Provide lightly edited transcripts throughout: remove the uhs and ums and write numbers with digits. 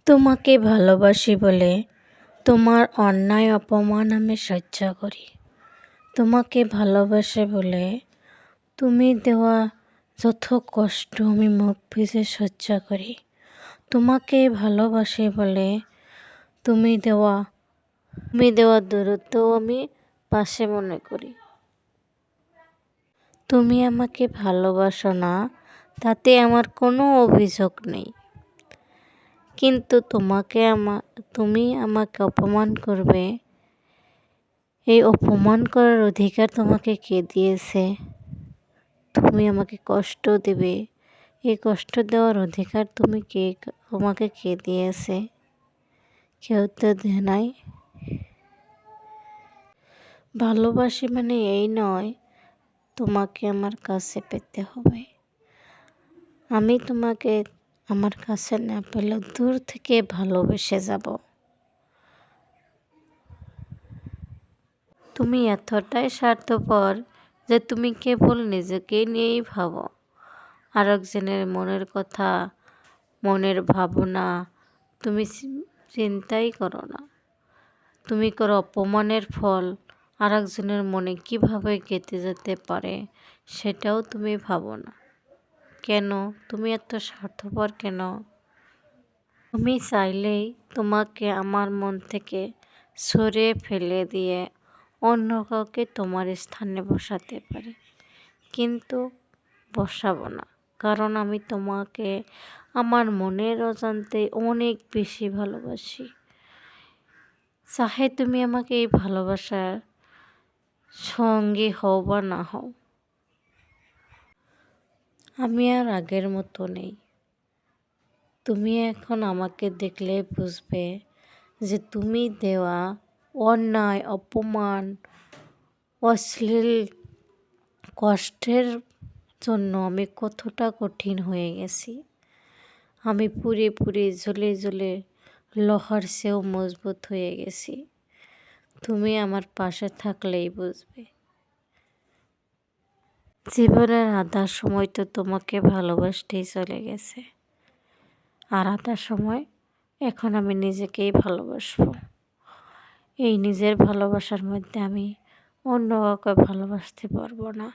তোমাকে ভালোবাসি বলে তোমার অন্যায় অপমান আমি সহ্য করি। তোমাকে ভালোবাসে বলে তুমি দেওয়া যত কষ্ট আমি মুখ বুজে সহ্য করি। তোমাকে ভালোবাসি বলে তুমি দেওয়া দূরত্ব আমি পাশে মনে করি। তুমি আমাকে ভালোবাসো না, তাতে আমার কোনো অভিযোগ নেই, কিন্তু তুমি আমাকে অপমান করবে, এই অপমান করার অধিকার তোমাকে কে দিয়েছে? তুমি আমাকে কষ্ট দেবে, এই কষ্ট দেওয়ার অধিকার তোমাকে কে দিয়েছে? কেউ তো দেয় নাই। ভালোবাসি মানে এই নয় তোমাকে আমার কাছে পেতে হবে। আমি তোমাকে আমার কাছে না পেলে দূর থেকে ভালোবেসে যাব। তুমি এতটাই স্বার্থপর যে তুমি কেবল নিজেকে নিয়েই ভাবো। আরেকজনের মনের কথা, মনের ভাবনা তুমি চিন্তাই করো না। তুমি করো অপমানের ফল আরেকজনের মনে কিভাবে গেঁথে যেতে পারে, সেটাও তুমি ভাবো না। কেন তুমি এত স্বার্থপর কেন? তুমি চাইলেই তোমাকে আমার মন থেকে সরিয়ে ফেলে দিয়ে অন্য কাউকে তোমার স্থানে বসাতে পারি, কিন্তু বসাবো না, কারণ আমি তোমাকে আমার মনের অজান্তে অনেক বেশি ভালোবাসি। চাহে তুমি আমাকে এই ভালোবাসার সঙ্গী হও বা না হও, আমি আর আগের মতো নেই। তুমি এখন আমাকে দেখলে বুঝবে যে তুমি দেওয়া অন্যায়, অপমান, অশ্লীল কষ্টের জন্য আমি কতটা কঠিন হয়ে গেছি। আমি পুড়ে পুড়ে জ্বলে জ্বলে লোহার চেয়েও মজবুত হয়ে গেছি। তুমি আমার পাশে থাকলেই বুঝবে। জীবনের আধা সময় তো তোমাকে ভালোবাসতেই চলে গেছে, আর আধা সময় এখন আমি নিজেকেই ভালোবাসবো। এই নিজের ভালোবাসার মধ্যে আমি অন্য কাউকে ভালোবাসতে পারবো না,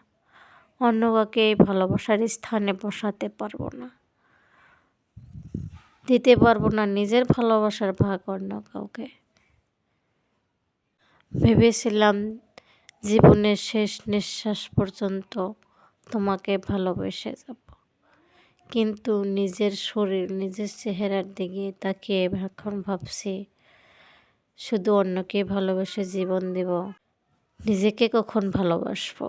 অন্য কাউকে এই ভালোবাসার স্থানে বসাতে পারবো না, দিতে পারবো না নিজের ভালোবাসার ভাগ অন্য কাউকে। ভেবেছিলাম জীবনের শেষ নিঃশ্বাস পর্যন্ত তোমাকে ভালোবেসে যাব, কিন্তু নিজের শরীর, নিজের চেহারার দিকে তাকিয়ে এখন ভাবছি শুধু অন্যকে ভালোবেসে জীবন দেব, নিজেকে কখন ভালোবাসবো।